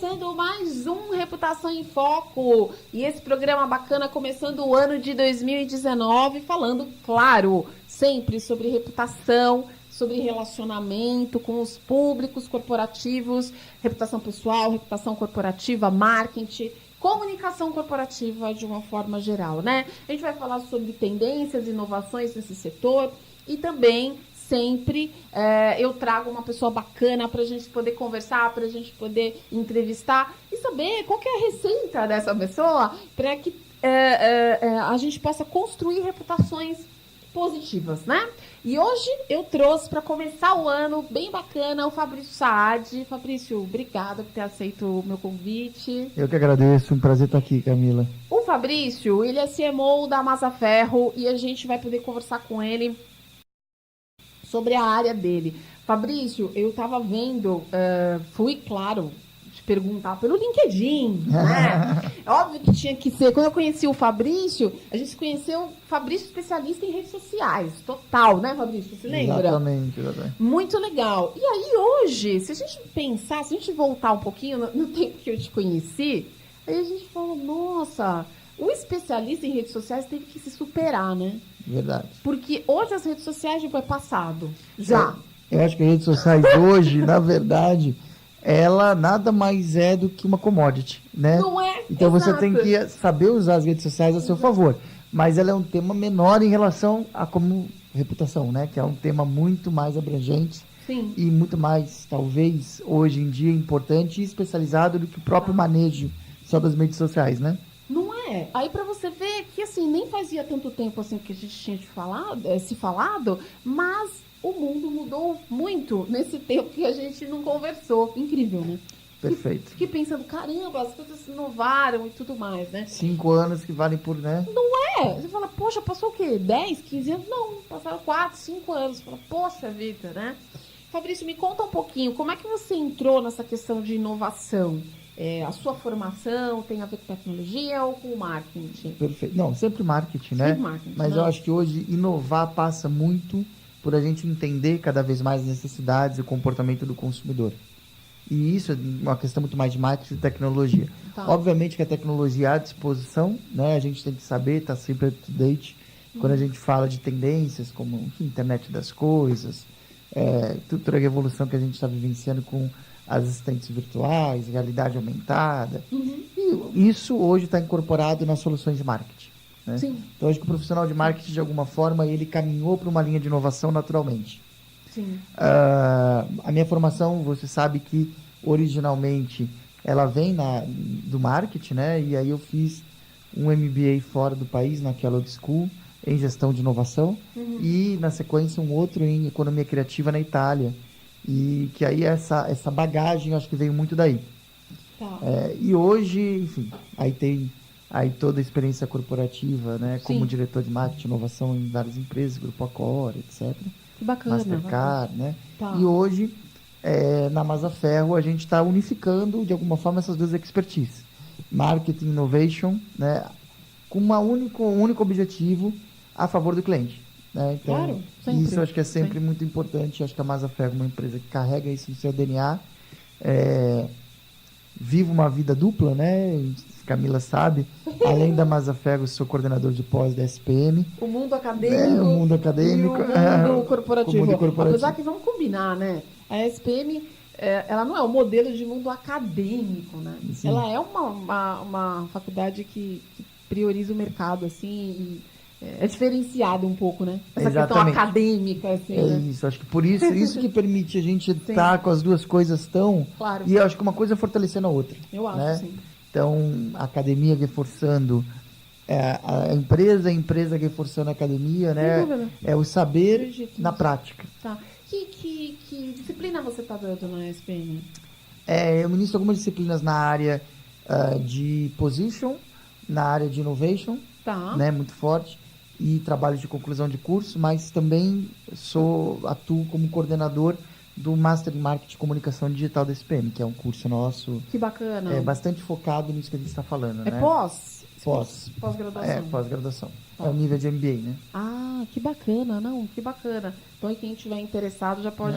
começando mais um Reputação em Foco. E esse programa bacana começando o ano de 2019, falando, claro, sempre sobre reputação, sobre relacionamento com os públicos corporativos, reputação pessoal, reputação corporativa, marketing, comunicação corporativa de uma forma geral, né? A gente vai falar sobre tendências, inovações nesse setor e também sempre eu trago uma pessoa bacana para a gente poder conversar, para a gente poder entrevistar e saber qual que é a receita dessa pessoa para que a gente possa construir reputações positivas, né? E hoje eu trouxe para começar o ano bem bacana o Fabrício Saad. Fabrício, obrigada por ter aceito o meu convite. Eu que agradeço, um prazer estar aqui, Camila. O Fabrício, ele é CMO da Mazaferro e a gente vai poder conversar com ele sobre a área dele. Fabrício, eu estava vendo, fui, claro, te perguntar pelo LinkedIn, né? Óbvio que tinha que ser. Quando eu conheci o Fabrício, a gente conheceu o Fabrício especialista em redes sociais. Total, né, Fabrício? Você lembra? Exatamente. Muito legal. E aí, hoje, se a gente pensar, se a gente voltar um pouquinho no tempo que eu te conheci, aí a gente fala, nossa, o especialista em redes sociais teve que se superar, né? Verdade. Porque hoje as redes sociais já foi passado. Já. Eu acho que as redes sociais hoje, na verdade, ela nada mais é do que uma commodity, né? Não é? Então você Exato. tem que saber usar as redes sociais a seu favor. Mas ela é um tema menor em relação a como reputação, né? Que é um tema muito mais abrangente. Sim. E muito mais, talvez, hoje em dia, importante e especializado do que o próprio manejo só das redes sociais, né? Não é? Aí pra você ver que assim, nem fazia tanto tempo assim que a gente tinha se falado, mas o mundo mudou muito nesse tempo que a gente não conversou. Incrível, né? Perfeito. Fiquei pensando, caramba, as coisas se inovaram e tudo mais, né? 5 anos que valem por, né? Não é? Você fala, poxa, passou o quê? 10, 15 anos? Não, passaram 4, 5 anos. Você fala, poxa vida, né? Fabrício, me conta um pouquinho, como é que você entrou nessa questão de inovação? A sua formação tem a ver com tecnologia ou com marketing? Perfeito. Não, sempre marketing, né? Sempre marketing, Mas né? eu acho que hoje inovar passa muito por a gente entender cada vez mais as necessidades e o comportamento do consumidor. E isso é uma questão muito mais de marketing e tecnologia. Tá. Obviamente que a tecnologia é à disposição, né? A gente tem que saber, estar sempre up to date. Quando a gente fala de tendências como enfim, internet das coisas, toda a revolução que a gente está vivenciando com as assistentes virtuais, realidade aumentada. E isso hoje está incorporado nas soluções de marketing. Né? Sim. Então, acho que o profissional de marketing, de alguma forma, ele caminhou para uma linha de inovação naturalmente. Sim. A minha formação, você sabe que originalmente ela vem do marketing, né? E aí eu fiz um MBA fora do país, na Kellogg School, em gestão de inovação, e na sequência um outro em economia criativa na Itália. E que aí essa bagagem, acho que veio muito daí. Tá. E hoje, enfim, aí tem toda a experiência corporativa, né? Como Sim. diretor de marketing e inovação em várias empresas, Grupo Accor, etc. Que bacana. Mastercard, né? Tá. E hoje, na Mazaferro, a gente está unificando, de alguma forma, essas duas expertises. Marketing Innovation, né? Com um único objetivo a favor do cliente. Né? Então, Claro, sempre. isso eu acho que é sempre Sim. muito importante. Acho que a Mazaferro é uma empresa que carrega isso no seu DNA. Vivo uma vida dupla, né? Camila sabe. Além da Mazaferro, sou coordenador de pós da SPM. O mundo acadêmico. O mundo acadêmico. E o mundo corporativo. O mundo corporativo. Apesar que vamos combinar, né? A SPM, ela não é o modelo de mundo acadêmico, né? Sim. Ela é uma faculdade que prioriza o mercado, assim, e é diferenciada um pouco, né? Essa Exatamente. questão acadêmica, assim, né? Isso, acho que por isso que permite a gente estar com as duas coisas tão... Claro. E eu acho que uma coisa fortalecendo a outra. Eu acho, né? sim. Então, a academia reforçando a empresa reforçando a academia, né? Sem dúvida. É o saber Acredito na nisso. prática. Tá. Que disciplina você está dando na SPM? Eu ministro algumas disciplinas na área de position, na área de innovation, Tá. né? Muito forte, e trabalho de conclusão de curso, mas também atuo como coordenador do Master em Marketing e Comunicação Digital da SPM, que é um curso nosso Que bacana. bastante focado nisso que a gente está falando, É né? pós? Pós. Pós-graduação. Pós-graduação. Tá. É o nível de MBA, né? Ah, Ah, que bacana, não, que bacana. Então, aí quem estiver interessado já pode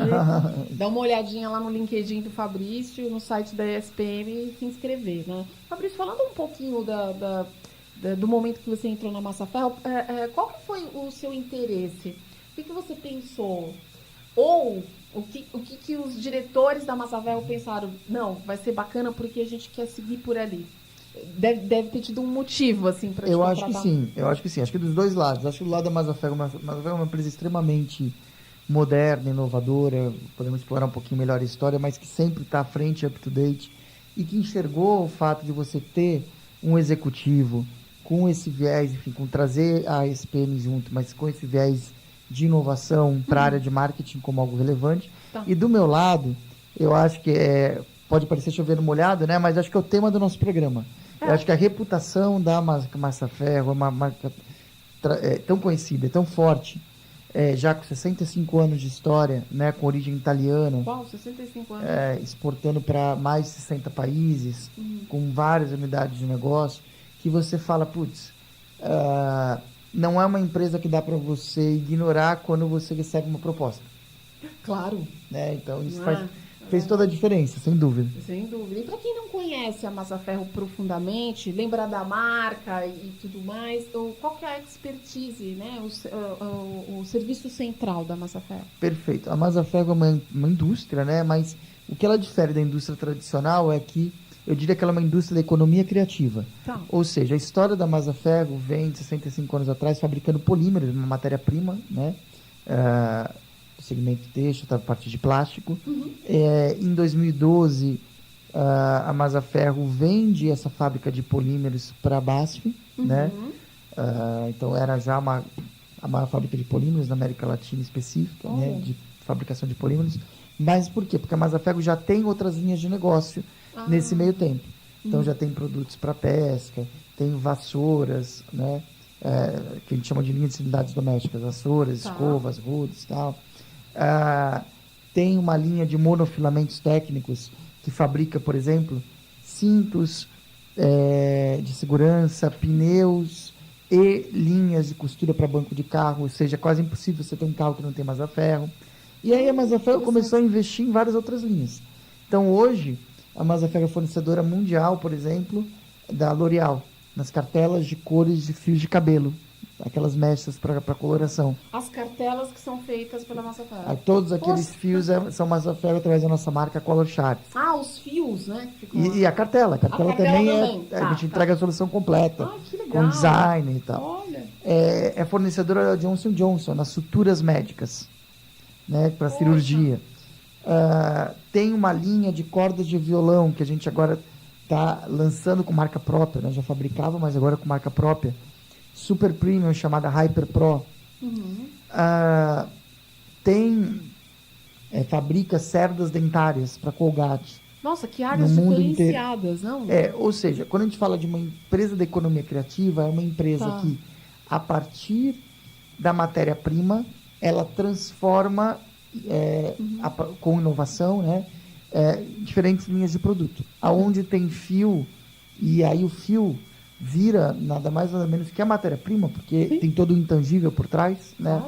dar uma olhadinha lá no LinkedIn do Fabrício, no site da ESPM e se inscrever, né? Fabrício, falando um pouquinho do momento que você entrou na Massa Ferro, qual que foi o seu interesse? O que você pensou? Ou o que os diretores da Massa Ferro pensaram? Não, vai ser bacana porque a gente quer seguir por ali. Deve ter tido um motivo, assim, para te Eu acho que contratar. sim, eu acho que sim. Acho que dos dois lados. Acho que do lado da Mazafego, Mazafego é uma empresa extremamente moderna, inovadora. Podemos explorar um pouquinho melhor a história, mas que sempre está à frente, up to date. E que enxergou o fato de você ter um executivo com esse viés, enfim, com trazer a SPM junto, mas com esse viés de inovação para a área de marketing como algo relevante. Tá. E do meu lado, eu acho que pode parecer chover molhado, né? Mas acho que é o tema do nosso programa. Eu acho que a reputação da Massa Ferro é uma marca tão conhecida, tão forte, já com 65 anos de história, né, com origem italiana, Uau, 65 anos. exportando para mais de 60 países, com várias unidades de negócio, que você fala, putz, não é uma empresa que dá para você ignorar quando você recebe uma proposta. Claro. Né? Então isso Ah, fez toda a diferença, sem dúvida. sem dúvida. E para quem não conhece a Massa Ferro profundamente, lembra da marca e tudo mais, qual que é a expertise, né? O serviço central da Massa Ferro? Perfeito. A Massa Ferro é uma indústria, né? Mas o que ela difere da indústria tradicional é que eu diria que ela é uma indústria da economia criativa. Tá. Ou seja, a história da Massa Ferro vem de 65 anos atrás fabricando polímeros, uma matéria-prima, né? Segmento têxtil, a partir de plástico. Em 2012, a Massa Ferro vende essa fábrica de polímeros para a BASF, né? Então era já a maior fábrica de polímeros na América Latina específica, né? De fabricação de polímeros. Mas por quê? Porque a Massa Ferro já tem outras linhas de negócio nesse meio tempo. Então já tem produtos para pesca, tem vassouras, né? Que a gente chama de linhas de utilidades domésticas, vassouras, escovas, rodos e tal. Tem uma linha de monofilamentos técnicos que fabrica, por exemplo, cintos de segurança, pneus e linhas de costura para banco de carro, ou seja, é quase impossível você ter um carro que não tem Massa Ferro. E aí a Massa Ferro começou a investir em várias outras linhas. Então hoje, a Massa Ferro é fornecedora mundial, por exemplo, da L'Oréal, nas cartelas de cores de fios de cabelo. Aquelas mechas para coloração. As cartelas que são feitas pela Massa Ferro. Todos aqueles fios são Massa Ferro através da nossa marca Color Charts. Os fios, né? E a cartela. A cartela também. A gente entrega a solução completa. Que legal. Com design e tal. Olha. É fornecedora da Johnson & Johnson, nas suturas médicas, né, para cirurgia. Tem uma linha de cordas de violão que a gente agora está lançando com marca própria, né? Já fabricava, mas agora com marca própria. Super Premium, chamada Hyper Pro. Fabrica cerdas dentárias para Colgate. Nossa, que áreas diferenciadas, não? Ou seja, quando a gente fala de uma empresa da economia criativa, é uma empresa que, a partir da matéria-prima, ela transforma com inovação, né, diferentes linhas de produto. Aonde tem fio, e aí o fio vira nada mais nada menos que a matéria-prima, porque tem todo o intangível por trás, né?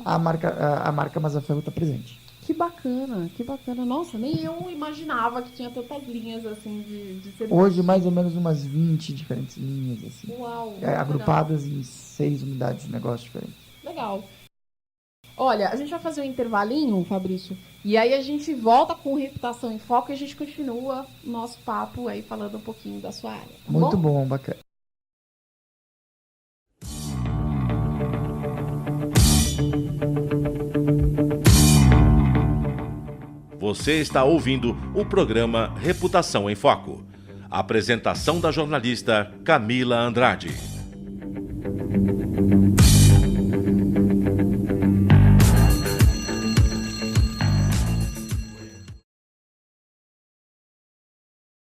A marca Massa Ferro está presente. Que bacana, que bacana. Nossa, nem eu imaginava que tinha tantas linhas assim de serviço. Hoje, mais ou menos umas 20 diferentes linhas, assim. Uau! Agrupadas em 6 unidades de negócio diferentes. Legal. Olha, a gente vai fazer um intervalinho, Fabrício, e aí a gente volta com Reputação em Foco e a gente continua o nosso papo aí falando um pouquinho da sua área. Tá Muito bom, bacana. Você está ouvindo o programa Reputação em Foco. A apresentação da jornalista Camila Andrade.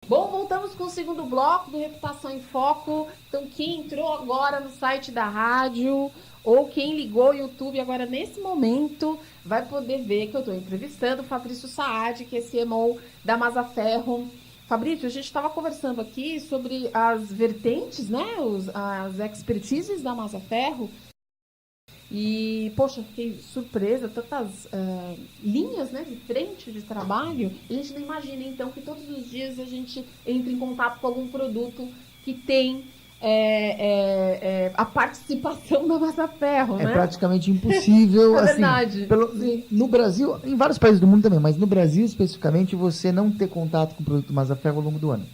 Bom, voltamos com o segundo bloco do Reputação em Foco. Então, quem entrou agora no site da rádio ou quem ligou o YouTube agora nesse momento vai poder ver que eu estou entrevistando o Fabrício Saad, que é CMO da Massa Ferro. Fabrício, a gente estava conversando aqui sobre as vertentes, né, as expertises da Massa Ferro. E, poxa, fiquei surpresa, tantas linhas, né, de frente de trabalho. A gente não imagina, então, que todos os dias a gente entra em contato com algum produto que tem a participação da Mazzaferro, É né? praticamente impossível, É assim, verdade. no Brasil, em vários países do mundo também, mas no Brasil especificamente, você não ter contato com o produto Mazzaferro ao longo do ano.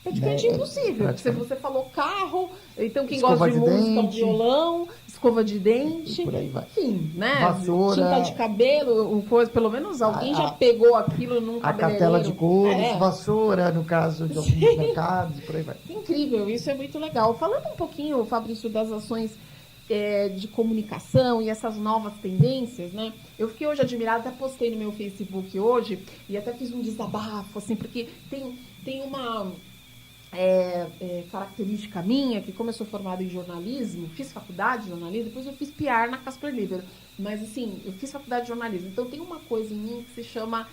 Praticamente Né? impossível. Praticamente. Se você falou carro, então quem Escova gosta de de música, dente. violão, escova de dente, E por aí vai. enfim, né? Vassoura. Tinta de cabelo, pelo menos alguém já A- pegou aquilo num A cabeleireiro. cartela de cores, É. vassoura, no caso de alguns mercados, e por aí vai. Incrível, isso é muito legal. Falando um pouquinho, Fabrício, das ações de comunicação e essas novas tendências, né? Eu fiquei hoje admirada, até postei no meu Facebook hoje e até fiz um desabafo, assim, porque tem uma característica minha, que como eu sou formada em jornalismo, fiz faculdade de jornalismo, depois eu fiz PR na Casper Libero, mas assim, eu fiz faculdade de jornalismo, então tem uma coisa em mim que se chama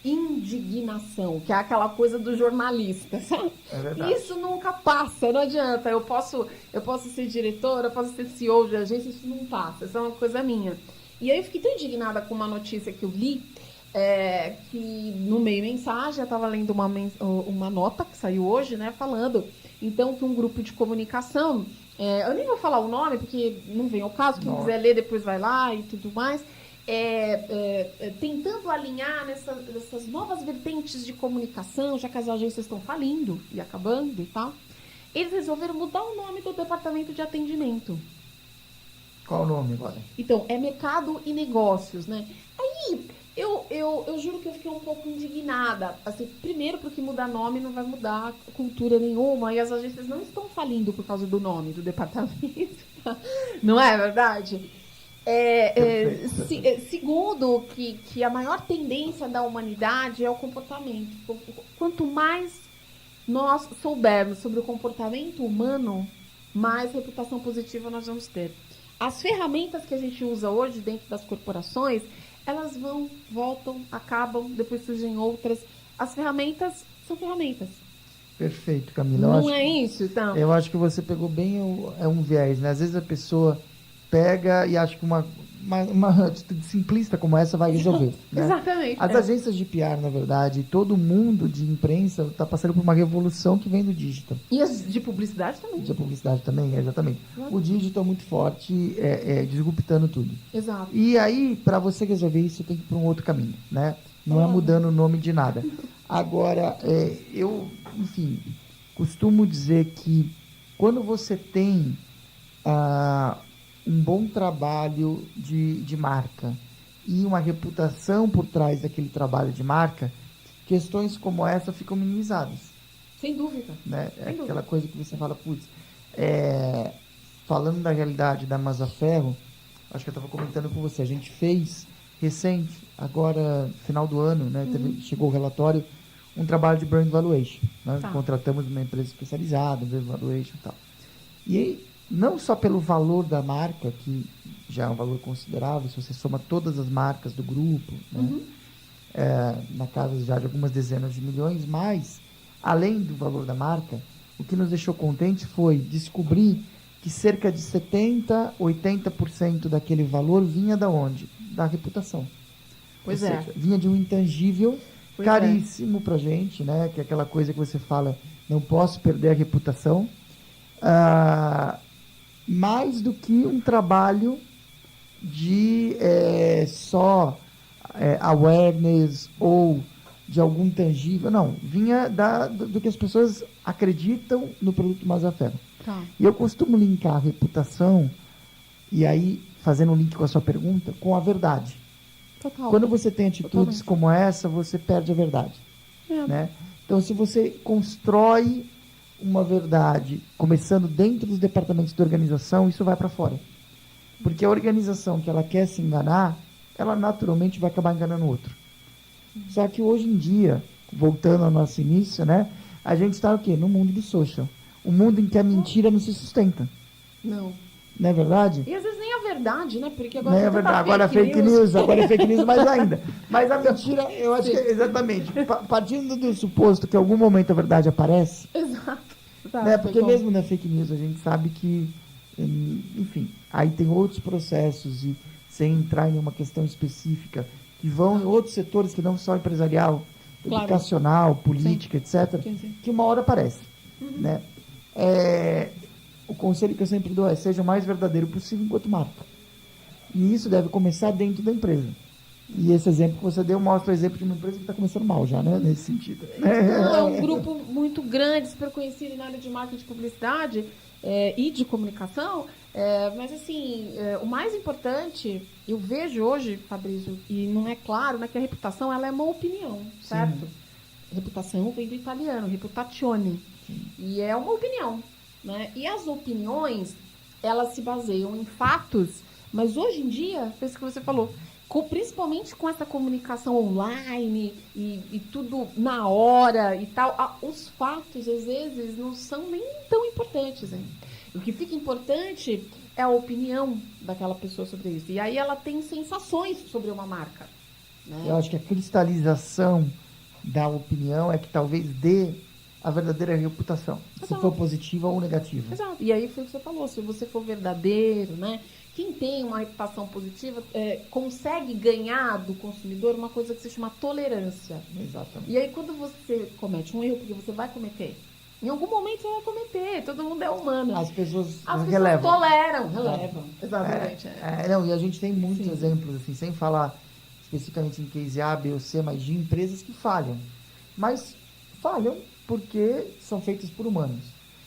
indignação, que é aquela coisa do jornalista, sabe? É verdade. Isso nunca passa, não adianta. Eu posso ser diretora, eu posso ser CEO de agência, isso não passa, isso é uma coisa minha. E aí eu fiquei tão indignada com uma notícia que eu li, que no meio mensagem, eu estava lendo uma nota que saiu hoje, né, falando, então, que um grupo de comunicação, eu nem vou falar o nome, porque não vem ao caso, quem quiser ler depois vai lá e tudo mais, tentando alinhar nessas novas vertentes de comunicação, já que as agências estão falindo e acabando e tal, eles resolveram mudar o nome do departamento de atendimento. Qual o nome agora? Então, é mercado e negócios, né? Aí, eu juro que eu fiquei um pouco indignada. Assim, primeiro, porque mudar nome não vai mudar cultura nenhuma, e as agências não estão falindo por causa do nome do departamento. Não é verdade? Segundo, que a maior tendência da humanidade é o comportamento. Quanto mais nós soubermos sobre o comportamento humano, mais reputação positiva nós vamos ter. As ferramentas que a gente usa hoje dentro das corporações, elas vão, voltam, acabam, depois surgem outras. As ferramentas são ferramentas. Perfeito, Camila. Não é isso, então? Eu acho que você pegou bem um viés, né? Às vezes a pessoa pega e acha que uma atitude simplista como essa vai resolver. Né? Exatamente. As agências de PR, na verdade, todo mundo de imprensa está passando por uma revolução que vem do digital. E as de publicidade também. De publicidade também, exatamente. O digital muito forte, disruptando tudo. Exato. E aí, para você resolver isso, tem que ir para um outro caminho, né? Não é mudando o nome de nada. Agora, eu, enfim, costumo dizer que quando você tem um bom trabalho de marca e uma reputação por trás daquele trabalho de marca, questões como essa ficam minimizadas. Sem dúvida. Né? Sem dúvida. Aquela coisa que você fala, putz, falando da realidade da Mazzaferro, acho que eu estava comentando com você, a gente fez recente, agora, final do ano, né, chegou o relatório, um trabalho de brand valuation. Né? Tá. Contratamos uma empresa especializada, brand valuation e tal. E aí, não só pelo valor da marca, que já é um valor considerável, se você soma todas as marcas do grupo, né? Na casa já de algumas dezenas de milhões, mas, além do valor da marca, o que nos deixou contentes foi descobrir que cerca de 70%, 80% daquele valor vinha da onde? Da reputação. Pois Ou é. seja, vinha de um intangível Pois caríssimo pra gente, né? Que é aquela coisa que você fala, não posso perder a reputação. Mais do que um trabalho de só awareness ou de algum tangível. Não, vinha do que as pessoas acreditam no produto Mazzaferro. Tá. E eu costumo linkar a reputação, e aí, fazendo um link com a sua pergunta, com a verdade. Total. Quando você tem atitudes Totalmente. como essa, você perde a verdade. É. Né? Então, se você constrói uma verdade, começando dentro dos departamentos da organização, isso vai para fora. Porque a organização que ela quer se enganar, ela naturalmente vai acabar enganando o outro. Só que hoje em dia, voltando ao nosso início, né, a gente está o quê? No mundo do social. Um mundo em que a mentira não se sustenta. Não. Não é verdade? E às vezes nem a verdade, né? Porque Não é verdade. Agora é fake news, agora é fake news mais ainda. Mas a mentira, eu acho que é exatamente. Partindo do suposto que em algum momento a verdade aparece, Exato. Tá, né? Porque bom. mesmo na fake news a gente sabe que enfim, aí tem outros processos e sem entrar em uma questão específica que vão em outros setores que não só empresarial, Claro. educacional, política, etc., Sim. que uma hora aparece, né? O conselho que eu sempre dou é: seja o mais verdadeiro possível enquanto marca. E isso deve começar dentro da empresa. E esse exemplo que você deu mostra o exemplo de uma empresa que está começando mal já, né? Nesse sentido. Não, é um grupo muito grande, super conhecido na área de marketing e publicidade e de comunicação. Mas, assim, o mais importante, eu vejo hoje, Fabrício, e não é claro, né, que a reputação ela é uma opinião, certo? Reputação vem do italiano, reputazione. E é uma opinião, né? E as opiniões, elas se baseiam em fatos, mas hoje em dia, foi isso que você falou, principalmente com essa comunicação online e tudo na hora e tal, os fatos, às vezes, não são nem tão importantes, hein? O que fica importante é a opinião daquela pessoa sobre isso. E aí ela tem sensações sobre uma marca, né? Eu acho que a cristalização da opinião é que talvez dê a verdadeira reputação, se for positiva ou negativa. Exato. E aí foi o que você falou, se você for verdadeiro, né? Quem tem uma reputação positiva consegue ganhar do consumidor uma coisa que se chama tolerância. Exatamente. E aí quando você comete um erro, porque você vai cometer, em algum momento você vai cometer, todo mundo é humano. As pessoas relevam. Relevam. Exatamente. Não, e a gente tem muitos Sim. exemplos, assim, sem falar especificamente em case A, B ou C, mas de empresas que falham. Mas falham porque são feitas por humanos.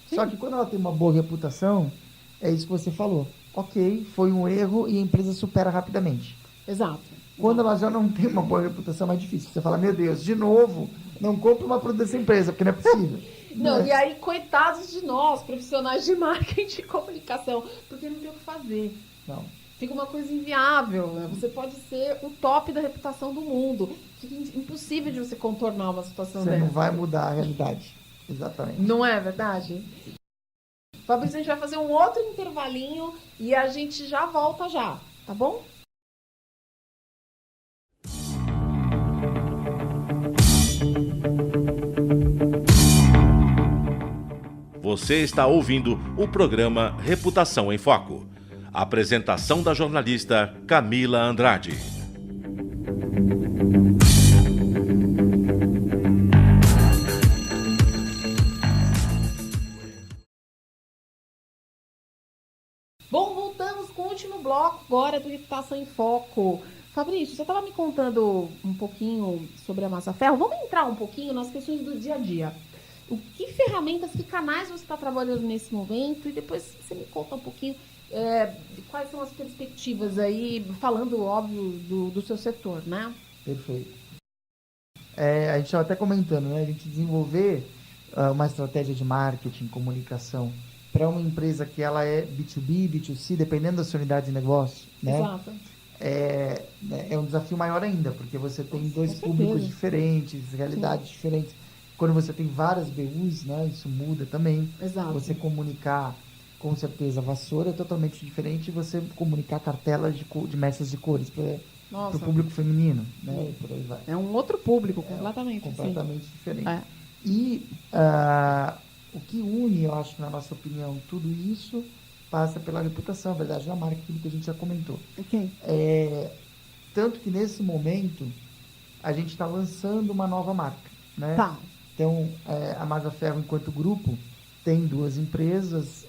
Sim. Só que quando ela tem uma boa reputação, é isso que você falou. Ok, foi um erro e a empresa supera rapidamente. Exato. Quando ela já não tem uma boa reputação, é mais difícil. Você fala: meu Deus, de novo, não compre uma produto dessa empresa, porque não é possível. Não, e aí, coitados de nós, profissionais de marketing e comunicação, porque não tem o que fazer. Não. Fica uma coisa inviável, né? Você pode ser o top da reputação do mundo. Fica impossível de você contornar uma situação Você dessa. não vai mudar a realidade. Exatamente. Não é verdade? Fabrício, a gente vai fazer um outro intervalinho e a gente já volta já, tá bom? Você está ouvindo o programa Reputação em Foco. A apresentação da jornalista Camila Andrade. Bom, voltamos com o último bloco agora do Reputação em Foco. Fabrício, você estava me contando um pouquinho sobre a Massa Ferro. Vamos entrar um pouquinho nas questões do dia a dia. Que ferramentas, que canais você está trabalhando nesse momento? E depois você me conta um pouquinho quais são as perspectivas aí, falando, óbvio, do seu setor, né? Perfeito. A gente estava até comentando, né? A gente desenvolver uma estratégia de marketing, comunicação para uma empresa que ela é B2B, B2C, dependendo da sua unidade de negócio, né? Exato. É um desafio maior ainda, porque você tem dois públicos diferentes, realidades diferentes. Quando você tem várias BUs, né, isso muda também. Exato. Você comunicar, com certeza, a vassoura é totalmente diferente de você comunicar cartelas de mesas de cores para o público feminino, né? E por aí vai. É um outro público, completamente. Completamente diferente. É. E o que une, eu acho, na nossa opinião, tudo isso passa pela reputação, a verdade, da marca, aquilo que a gente já comentou. Ok. Tanto que, nesse momento, a gente está lançando uma nova marca, né? Tá. Então, a Masa Ferro, enquanto grupo, tem duas empresas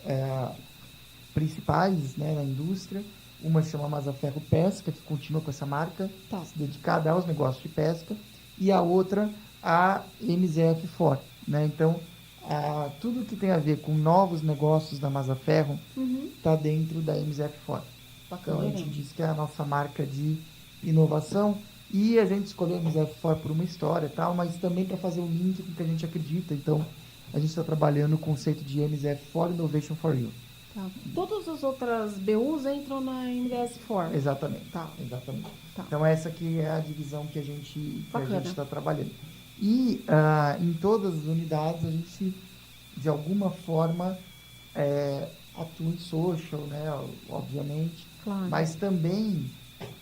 principais, né, na indústria. Uma chama Masa Ferro Pesca, que continua com essa marca, dedicada aos negócios de pesca. E a outra, a MZF For, né? Então, tudo que tem a ver com novos negócios da Masa Ferro está dentro da MZF For. Então, a gente diz que é a nossa marca de inovação. E a gente escolheu a MZF For por uma história e tal, mas também para fazer um link com o que a gente acredita. Então, a gente está trabalhando o conceito de MZF For Innovation for You. Tá. Todas as outras BUs entram na MDS4. Exatamente. Tá. Exatamente. Tá. Então, essa aqui é a divisão que a gente está trabalhando. E em todas as unidades, a gente, de alguma forma, atua em social, né? Obviamente. Claro. Mas também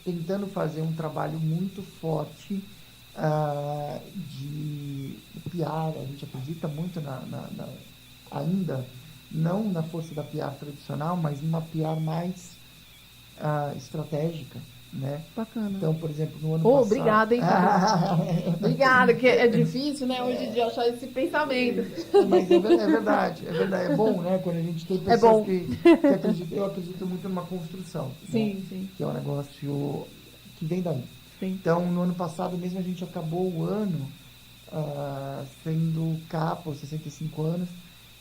tentando fazer um trabalho muito forte de PR. A gente acredita muito ainda não na força da PR tradicional, mas numa PR mais estratégica, né? Bacana. Então, por exemplo, no ano passado... Obrigada, hein? Obrigada, que é difícil, né, hoje em dia achar esse pensamento. Mas é verdade, é bom, né? Quando a gente tem pessoas que acreditam, eu acredito muito numa construção, sim, né? sim. Que é um negócio que vem daí. Sim. Então, no ano passado mesmo, a gente acabou o ano sendo capa, aos 65 anos,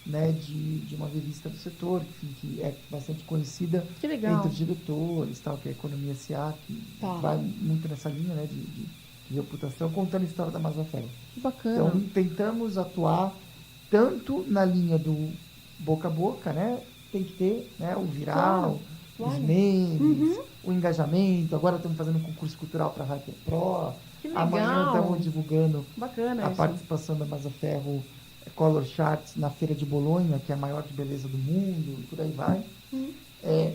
né, de uma revista do setor, que é bastante conhecida entre os diretores, tal, que é a Economia S.A., que vai muito nessa linha, né, de reputação, contando a história da Mazafé. Que bacana. Então, tentamos atuar tanto na linha do boca a boca, né, tem que ter, né, o viral, os memes, o engajamento. Agora estamos fazendo um concurso cultural para a Hyper Pro. Que legal. Amanhã estamos divulgando a participação da Mazaferro Color Charts na Feira de Bolonha, que é a maior de beleza do mundo, e por aí vai.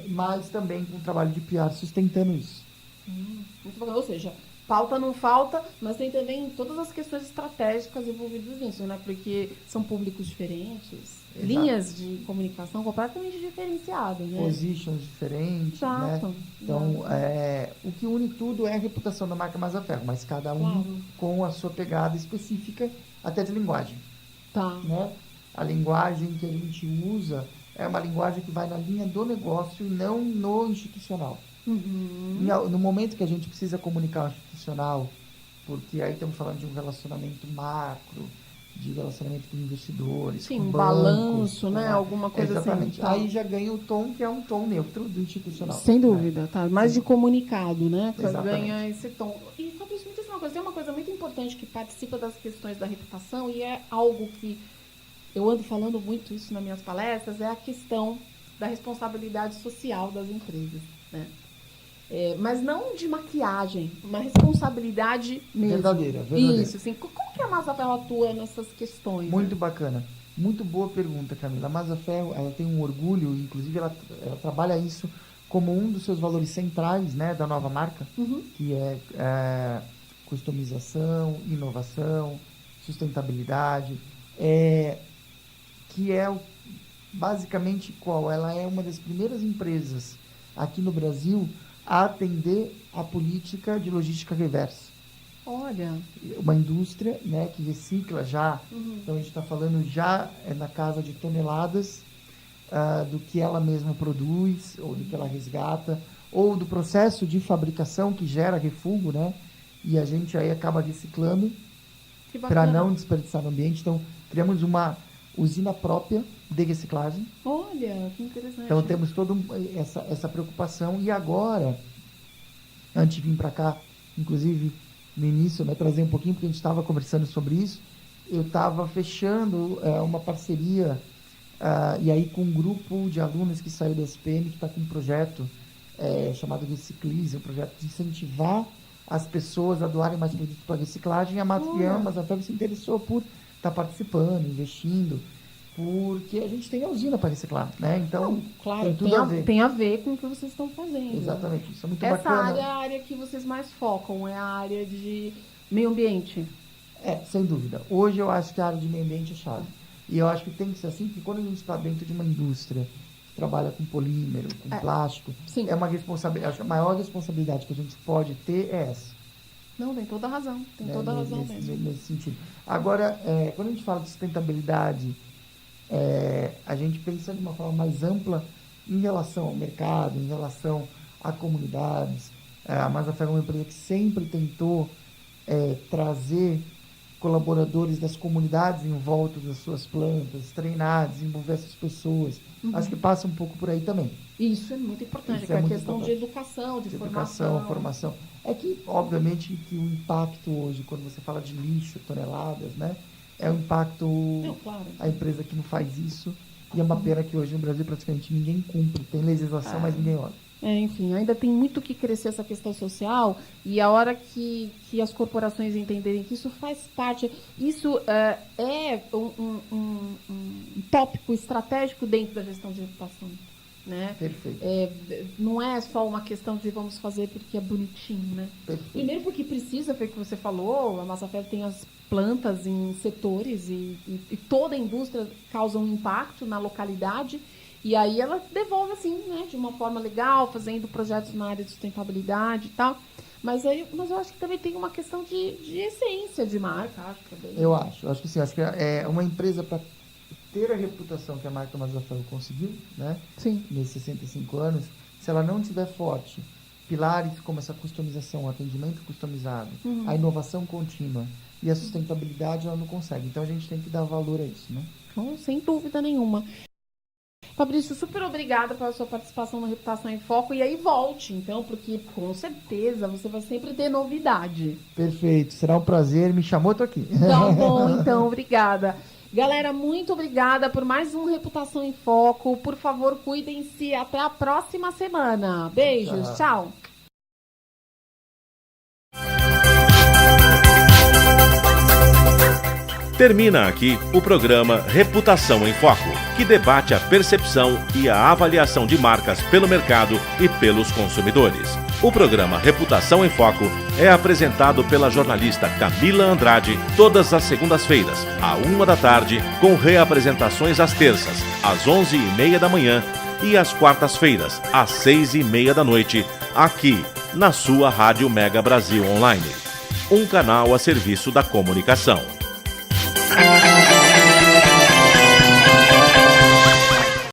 Mas também com um trabalho de PR sustentando isso. Muito bacana. Ou seja, pauta não falta, mas tem também todas as questões estratégicas envolvidas nisso, né? Porque são públicos diferentes, linhas de comunicação completamente diferenciadas, né? Positions diferentes, né? Então, o que une tudo é a reputação da marca Mazaferro, mas cada um com a sua pegada específica, até de linguagem. Né? A linguagem que a gente usa é uma linguagem que vai na linha do negócio e não no institucional. No momento que a gente precisa comunicar o institucional, porque aí estamos falando de um relacionamento macro, de relacionamento com investidores, com bancos, balanço, né? Alguma coisa exatamente. assim. Aí já ganha o tom que é um tom neutro do institucional. Sem dúvida, tá? Mais de comunicado, né? Ganha esse tom. E Fabrício, me diz uma coisa, tem uma coisa muito importante que participa das questões da reputação e é algo que eu ando falando muito isso nas minhas palestras, é a questão da responsabilidade social das empresas, né? Mas não de maquiagem, uma responsabilidade mesmo. Verdadeira. Isso, assim. Como que a Mazaferro atua nessas questões? Muito bacana. Muito boa pergunta, Camila. A Mazaferro, ela tem um orgulho, inclusive ela trabalha isso como um dos seus valores centrais, né, da nova marca, que é customização, inovação, sustentabilidade, que é basicamente qual? Ela é uma das primeiras empresas aqui no Brasil a atender a política de logística reversa. Olha. Uma indústria, né, que recicla já, então a gente está falando já na casa de toneladas do que ela mesma produz, ou do que ela resgata, ou do processo de fabricação que gera refúgio, né, e a gente aí acaba reciclando para não desperdiçar no ambiente. Então, criamos uma usina própria de reciclagem. Olha, que interessante. Então, temos toda essa preocupação. E agora, antes de vir para cá, inclusive, no início, né, trazer um pouquinho, porque a gente estava conversando sobre isso, eu estava fechando uma parceria, e aí com um grupo de alunos que saiu da SPM, que está com um projeto chamado Reciclize, um projeto de incentivar as pessoas a doarem mais produtos para reciclagem. A Mazaferro se interessou por estar participando, investindo, porque a gente tem a usina para reciclar, né? Então, claro, tem tudo a ver. Tem a ver com o que vocês estão fazendo. Exatamente, isso é muito Essa bacana. área é a área que vocês mais focam, é a área de meio ambiente. Sem dúvida. Hoje eu acho que a área de meio ambiente é chave. E eu acho que tem que ser assim, porque quando a gente está dentro de uma indústria que trabalha com polímero, com plástico, é uma responsabilidade. Acho que a maior responsabilidade que a gente pode ter é essa. Não, tem toda a razão. Tem toda a razão mesmo. Nesse sentido. Agora, quando a gente fala de sustentabilidade, a gente pensa de uma forma mais ampla em relação ao mercado, em relação a comunidades. A Mazaferro é uma empresa que sempre tentou trazer colaboradores das comunidades em volta das suas plantas, treinar, desenvolver essas pessoas. Acho que passa um pouco por aí também. Isso é muito importante, que é a questão de educação, de formação. É que, obviamente, que o impacto hoje, quando você fala de lixo, toneladas, né, é um impacto... claro. A empresa que não faz isso, e é uma pena que hoje no Brasil praticamente ninguém cumpre. Tem legislação, mas ninguém olha. Enfim, ainda tem muito que crescer essa questão social, e a hora que as corporações entenderem que isso faz parte, isso é um tópico estratégico dentro da gestão de reputação. né? Perfeito. Não é só uma questão de vamos fazer porque é bonitinho, né? Perfeito. Primeiro porque precisa, foi o que você falou, a Massafera tem as plantas em setores e toda a indústria causa um impacto na localidade e aí ela devolve assim, né, de uma forma legal, fazendo projetos na área de sustentabilidade e tal. Mas eu acho que também tem uma questão de essência de marca, acho também. Eu acho que sim, acho que é uma empresa para ter a reputação que a marca Mazzaferro conseguiu, né? Sim. Nesses 65 anos, se ela não tiver forte, pilares como essa customização, o atendimento customizado, a inovação contínua e a sustentabilidade, ela não consegue. Então a gente tem que dar valor a isso, né? Então, sem dúvida nenhuma. Fabrício, super obrigada pela sua participação no Reputação em Foco. E aí volte, então, porque com certeza você vai sempre ter novidade. Perfeito, será um prazer. Me chamou, eu tô aqui. Tá bom, então, obrigada. Galera, muito obrigada por mais um Reputação em Foco. Por favor, cuidem-se. Até a próxima semana. Beijos, tchau. Termina aqui o programa Reputação em Foco, que debate a percepção e a avaliação de marcas pelo mercado e pelos consumidores. O programa Reputação em Foco é apresentado pela jornalista Camila Andrade todas as segundas-feiras, à 13h, com reapresentações às terças, às 11h30 da manhã e às quartas-feiras, às 6h30 da noite, aqui na sua Rádio Mega Brasil Online. Um canal a serviço da comunicação.